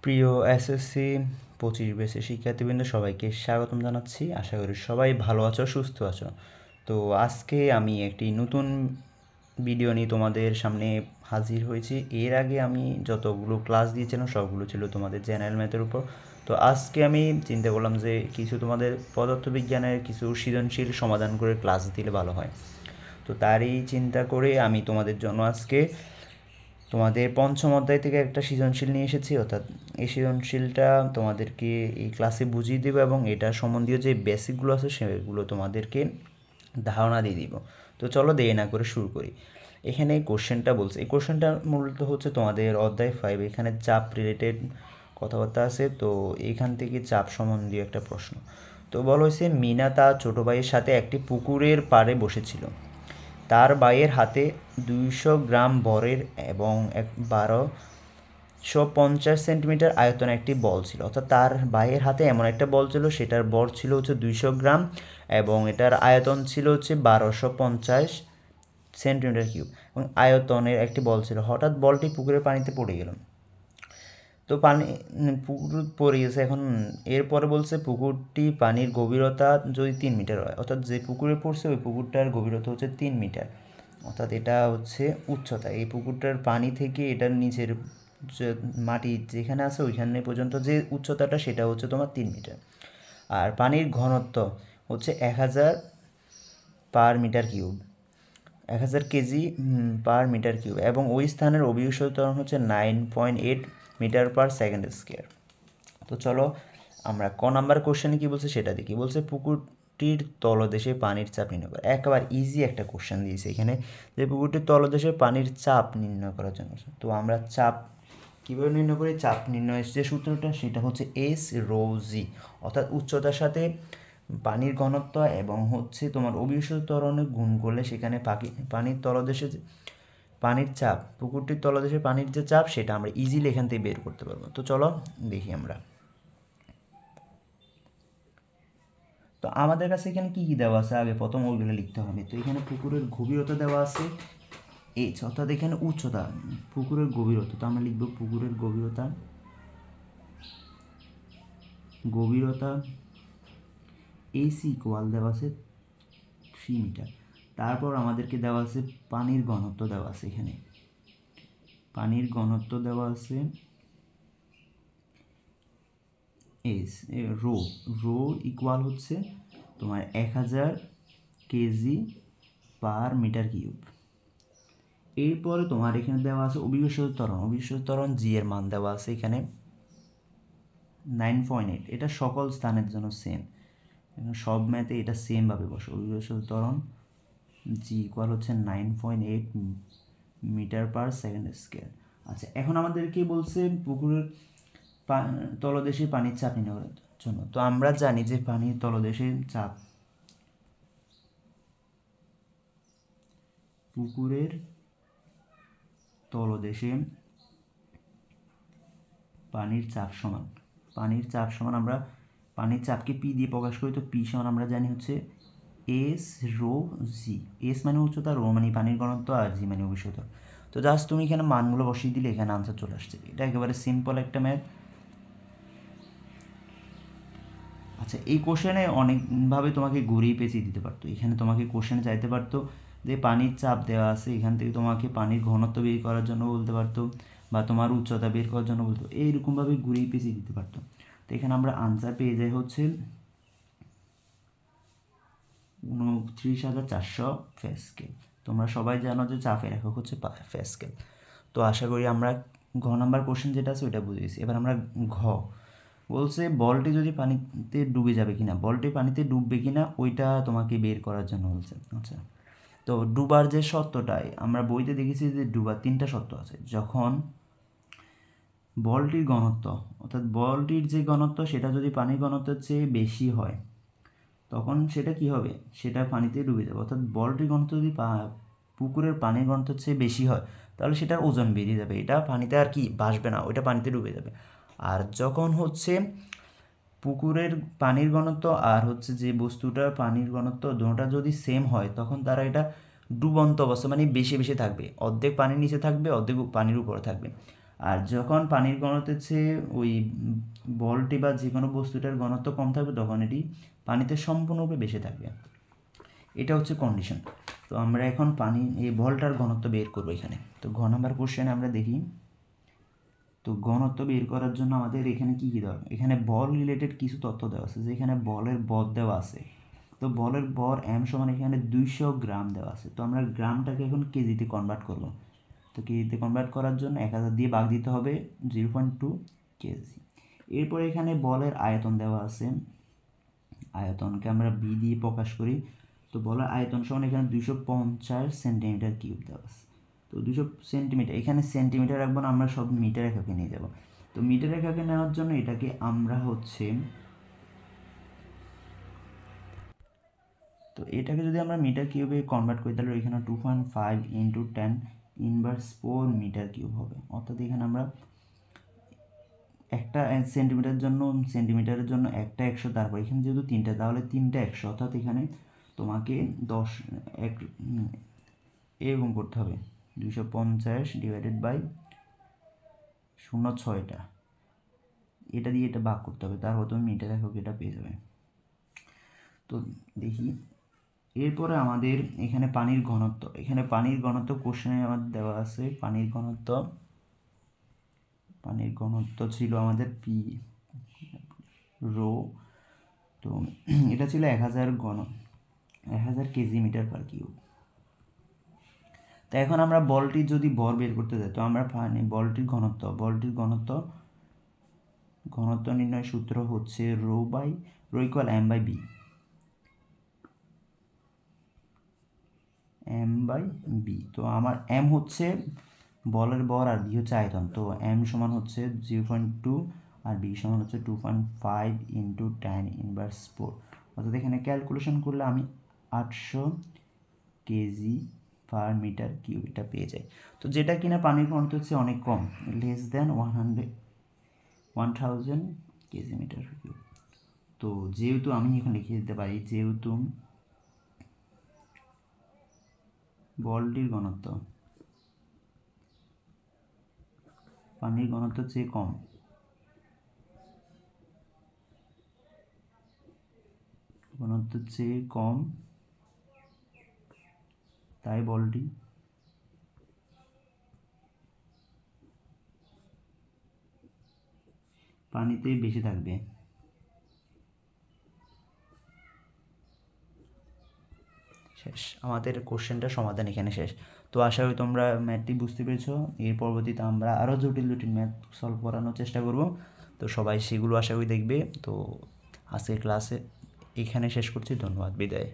প্রিয় এসএসসি 25 ব্যাচের শিক্ষার্থীবৃন্দ সবাইকে স্বাগতম জানাচ্ছি। আশা করি সবাই ভালো আছো, সুস্থ আছো। তো আজকে আমি একটি নতুন ভিডিও নিয়ে তোমাদের সামনে হাজির হয়েছি। এর আগে আমি যতগুলো ক্লাস দিয়েছিলাম সবগুলো ছিল তোমাদের জেনারেল ম্যাথের উপর। তো আজকে আমি চিন্তা করলাম যে কিছু তোমাদের পদার্থবিজ্ঞানের কিছু সৃজনশীল সমাধান করে ক্লাস দিলে ভালো হয়। তো তারই চিন্তা করে আমি তোমাদের জন্য আজকে তোমাদের পঞ্চম অধ্যায় থেকে একটা সৃজনশীল নিয়ে এসেছি, অর্থাৎ এই সৃজনশীলটা তোমাদেরকে এই ক্লাসে বুঝিয়ে দেবো এবং এটা সম্বন্ধীয় যে বেসিকগুলো আছে সেগুলো তোমাদেরকে ধারণা দিয়ে দিব। তো চলো দেরি না করে শুরু করি। এখানে এই কোশ্চেনটা বলছে, এই কোশ্চেনটা মূলত হচ্ছে তোমাদের অধ্যায় 5, এখানে চাপ রিলেটেড কথাবার্তা আছে। তো এখান থেকে চাপ সম্বন্ধীয় একটা প্রশ্ন। তো বলা হয়েছে মিনা তার ছোটো ভাইয়ের সাথে একটি পুকুরের পাড়ে বসেছিল। তার ভাইয়ের হাতে 200 গ্রাম ভরের এবং 1250 সেন্টিমিটার আয়তনের একটি বল ছিল। অর্থাৎ তার ভাইয়ের হাতে এমন একটা বল ছিল, সেটার ভর ছিল হচ্ছে 200 গ্রাম এবং এটার আয়তন ছিল হচ্ছে 1250 সেন্টিমিটার কিউব এবং আয়তনের একটি বল ছিল। হঠাৎ বলটি পুকুরের পানিতে পড়ে গেল। তো পুকুর পড়ে গেছে। এখন এরপরে বলছে পুকুরটি পানির গভীরতা যদি 3 মিটার হয়, অর্থাৎ যে পুকুরে পড়ছে ওই পুকুরটার গভীরতা হচ্ছে 3 মিটার, অর্থাৎ এটা হচ্ছে উচ্চতা। এই পুকুরটার পানি থেকে এটার নিচের যে মাটি যেখানে আছে ওইখানে পর্যন্ত যে উচ্চতাটা সেটা হচ্ছে তোমার 3 মিটার। আর পানির ঘনত্ব হচ্ছে 1000 per metre cube, 1000 KG per metre cube এবং ওই স্থানের অভিকর্ষজ ত্বরণ হচ্ছে 9.8 মিটার পার সেকেন্ড স্কোয়ার। তো চলো আমরা ক নাম্বার কোশ্চেনে কী বলছে সেটা দেখি। বলছে পুকুরটির তলদেশে পানির চাপ নির্ণয় করে। একেবারে ইজি একটা কোশ্চেন দিয়েছে এখানে, যে পুকুরটির তলদেশে পানির চাপ নির্ণয় করার জন্য। তো আমরা চাপ কীভাবে নির্ণয় করি? চাপ নির্ণয়ের যে সূত্রটা সেটা হচ্ছে এস রো জি, অর্থাৎ উচ্চতার সাথে পানির ঘনত্ব এবং হচ্ছে তোমার অভিকর্ষজ ত্বরণে গুণ করলে সেখানে পানির তলদেশে পানির চাপ, পুকুরটির তলদেশে পানির যে চাপ সেটা আমরা ইজিলি এখান থেকে বের করতে পারবো। তো চলো দেখি আমরা। তো আমাদের কাছে এখানে কী কী দেওয়া আছে আগে প্রথম ওইগুলো লিখতে হবে। তো এখানে পুকুরের গভীরতা দেওয়া আছে এইচ, অর্থাৎ এখানে উচ্চতা, পুকুরের গভীরতা। তো আমরা লিখব পুকুরের গভীরতা এসি ইকুয়াল দেওয়া আছে 3 মিটার। তারপর আমাদেরকে দেওয়া আছে পানির ঘনত্ব দেওয়া আছে, এখানে পানির ঘনত্ব দেওয়া আছে এস রো ইকুয়াল হচ্ছে তোমার 1000 কেজি পার মিটার কিউব। এরপরে তোমার এখানে দেওয়া আছে অভিকর্ষজ ত্বরণ জি এর মান দেওয়া আছে এখানে 9.8। এটা সকল স্থানের জন্য সেম, সব ম্যাথে এটা সেমভাবে বসে। অভিকর্ষজ ত্বরণ জি ইকুয়াল হচ্ছে 9.8 মিটার পার সেকেন্ড স্কোয়ার। আচ্ছা, এখন আমাদেরকে বলছে পুকুরের তলদেশে পানির চাপ নির্ণয় করার জন্য। তো আমরা জানি যে পানির তলদেশে চাপ, পুকুরের তলদেশে পানির চাপ সমান আমরা পানির চাপকে পি দিয়ে প্রকাশ করি। তো পি সমান আমরা জানি হচ্ছে এস রো জি। এস মানে উচ্চতা, রো মানে পানির ঘনত্ব, আর জি মানে অভিকর্ষজ। তো জাস্ট তুমি এখানে মানগুলো বসিয়ে দিলে এখানে আনসার চলে আসছে। এটা একেবারে সিম্পল একটা ম্যাথ। আচ্ছা, এই কোশ্চেনে অনেকভাবে তোমাকে ঘুরিয়ে পেঁচিয়ে দিতে পারতো। এখানে তোমাকে কোশ্চেনে চাইতে পারতো যে পানির চাপ দেওয়া আছে, এখান থেকে তোমাকে পানির ঘনত্ব বের করার জন্য বলতে পারতো বা তোমার উচ্চতা বের করার জন্য বলতো। এইরকমভাবে ঘুরিয়ে পেঁচিয়ে দিতে পারতো। তো এখানে আমরা আনসার পেয়ে যাই হচ্ছে 29,400 প্যাসকেল। তোমরা সবাই জানো যে চাপের একক হচ্ছে প্যাসকেল। তো আশা করি আমরা ঘ নাম্বার কোশ্চেন যেটা আছে ওইটা বুঝেছি। এবার আমরা ঘ বলছে বলটি যদি পানিতে ডুবে যাবে কিনা, বলটি পানিতে ডুববে কিনা ওইটা তোমাকে বের করার জন্য বলছে। আচ্ছা, তো ডুবার যে সত্যটাই আমরা বইতে দেখেছি যে ডুবার 3টা সত্য আছে। যখন বলটির ঘনত্ব, অর্থাৎ বলটির যে ঘনত্ব সেটা যদি পানির ঘনত্বের চেয়ে বেশি হয় তখন সেটা কি হবে, সেটা পানিতে ডুবে যাবে। অর্থাৎ বলটির ঘনত্ব যদি পুকুরের পানির ঘনত্বের চেয়ে বেশি হয় তাহলে সেটার ওজন বেরিয়ে যাবে, এটা পানিতে আর কি ভাসবে না, ওইটা পানিতে ডুবে যাবে। আর যখন হচ্ছে পুকুরের পানির ঘনত্ব আর হচ্ছে যে বস্তুটার পানির ঘনত্ব দুটোটা যদি সেম হয় তখন তারা এটা ডুবন্ত অবস্থা মানে বেশি বেশি থাকবে, অর্ধেক পানির নিচে থাকবে অর্ধেক পানির উপরে থাকবে। আর যখন পানির ঘনত্বের চেয়ে ওই বলটি বা যে কোনো বস্তুটার ঘনত্ব কম থাকবে তখন এটি পানিতে সম্পূর্ণরূপে বেশি থাকবে। এটা হচ্ছে কন্ডিশন। তো আমরা এখন এই বলটার ঘনত্ব বের করবো এখানে। তো ঘ নাম্বার কোশ্চেনে আমরা দেখি। তো ঘনত্ব বের করার জন্য আমাদের এখানে কী দেওয়া, এখানে বল রিলেটেড কিছু তথ্য দেওয়া আছে, যেখানে বলের বর দেওয়া আছে। তো বলের বর m সমান এখানে 200 গ্রাম দেওয়া আছে। তো আমরা গ্রামটাকে এখন কেজিতে কনভার্ট করব। তো কেজিতে কনভার্ট করার জন্য 1000 দিয়ে ভাগ দিতে হবে 0.2 কেজি। এরপর এখানে বলের আয়তন দেওয়া আছে, আয়তনকে আমরা b দিয়ে প্রকাশ করি। তো বলের আয়তন সমান এখানে 250 সেন্টিমিটার কিউব দেওয়া আছে। তো 200 সেন্টিমিটার, এখানে সেন্টিমিটার রাখবো না, আমরা সব মিটার এককে নিয়ে যাব। তো মিটার এককে নেওয়ার জন্য এটাকে আমরা তো এটাকে যদি আমরা মিটার কিউবে কনভার্ট করি তাহলে এখানে 2.5 × 10 ইনভার্স 4 মিটার কিউব হবে। অর্থাৎ এখানে আমরা একটা সেন্টিমিটারের জন্য একটা 100, তারপর এখানে যেহেতু 3টা তাহলে 3টা 100, অর্থাৎ এখানে তোমাকে এরকম করতে হবে 250 ডিভাইডেড বাই 0.6টা, এটা দিয়ে এটা ভাগ করতে হবে, তারপর তুমি মিটার একক এটা পেয়ে যাবে। তো দেখি এরপরে আমাদের এখানে পানির ঘনত্ব কোশ্চেনে আমাদের দেওয়া আছে। পানির ঘনত্ব ছিল আমাদের পি রো। তো এটা ছিল 1000 কেজি মিটার পার কিউব। তো এখন আমরা বলটির যদি বর বের করতে যাই, তো আমরা বলটির ঘনত্ব নির্ণয় সূত্র হচ্ছে রো ইকুয়াল m/b। তো আমার m হচ্ছে বলের বর আর b হচ্ছে আয়তন। তো m সমান হচ্ছে 0.2 আর b সমান হচ্ছে 2.5 × 10 ইনভার্স 4। অর্থাৎ এখানে ক্যালকুলেশন করলে আমি 800 কেজি পার মিটার কিউব এটা পেয়ে যাই। তো যেটা কিনা পানির ঘনত্ব হচ্ছে অনেক কম, less than 1000 KG meter cube. তো যেহেতু আমি এখানে লিখে দিতে পারি, যেহেতু বলটির ঘনত্ব পানির ঘনত্বের চেয়ে কম, তাই বলটি পানিতে বেশি থাকবে। শেষ, আমাদের কোশ্চেনটা সমাধান এখানে শেষ। তো আশা করি তোমরা ম্যাথটি বুঝতে পেরেছো। এর পরবর্তীতে আমরা আরও জটিল ম্যাথ সলভ করানোর চেষ্টা করব। তো সবাই সেগুলো আশা করি দেখবে। তো আজকের ক্লাসে এখানে শেষ করছি। ধন্যবাদ, বিদায়।